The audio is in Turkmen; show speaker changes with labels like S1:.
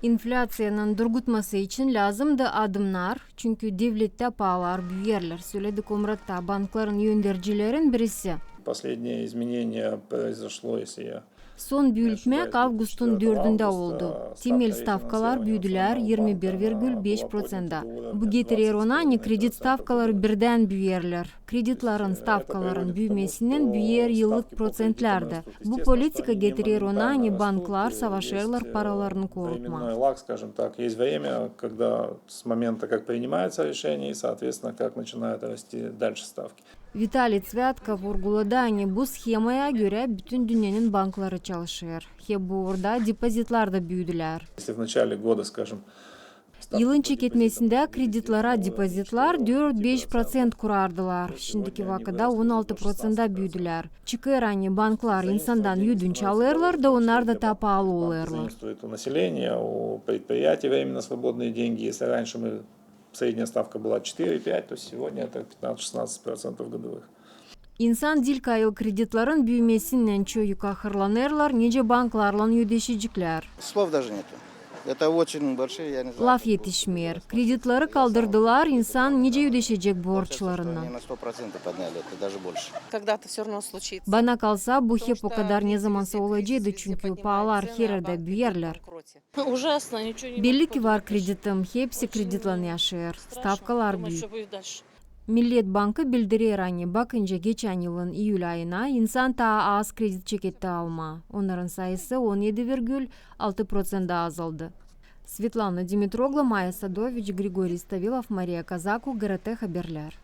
S1: Инфляциянын durgutması için lazımdı adımlar. Çünkü devlette pahalar büyürler. Söyledi Komrat'ta bankların yöndericilerin birisi.
S2: Последнее изменение произошло, если я
S1: Son büyütmek Ağustos'un 4'ünde oldu. Temel stavkalar büyüdüler 21,5%. Bu getirir ona kredi stavkaları birden büyürler. Kreditlerin stavkaların büyümesinin büyür yıllık prosentlerde. Bu politika getirir ona banklar savaşırlar paralarını korutma.
S2: временной лаг, скажем так. Есть время, когда с момента, как принимается решение, и, соответственно, как начинают расти дальше ставки.
S1: Vitaliy Tsvetka vurguladı hani bu schemaya göre bütün dünyanın bankları çalışır. Bu orada depozitlar da büyüdüler.
S2: Если в начале года, скажем,
S1: Yılın çeketmesinde kreditlere depozitlar 4-5% kurardılar. Şimdiki vakıda 16%'da büyüdüler. Çıkır hani banklar insandan ödünç alırlar da onlar da pahalı olurlar.
S2: заимствует у населения, у предприятий временно свободные деньги. Если раньше средняя ставка была 4-5, то сегодня это 15-16% годовых.
S1: İnsan dilka yıl kreditlerin büyümesinden çok ahırlanırlar, nice banklarla ödeşecekler.
S3: Слов даже нету. Это очень большие, я не знаю.
S1: Laf yetişmiyor. Kreditleri kaldırdılar, insan nice ödeşecek
S3: Они
S1: borçlarını.
S3: на 100% подняли, это даже больше.
S4: Когда-то все равно случится.
S1: Bana kalsa bu hep o kadar ne zamansa olacaktı çünkü pahalar her yerde büyürler.
S4: Ужасно, ничего не
S1: Belli ki var kreditim, hepsi kreditle yaşıyor. Stavkalar büyük. Millet Bankı bildirir hani bakınca geçen yılın Eylül ayına insan daha az kredi çeketti alma. Onların sayısı 17,6% azaldı. Svetlana Dimitroglu, Maya Sadovich, Grigoriy Stavilov, Maria Kazaku, GRT Haberler.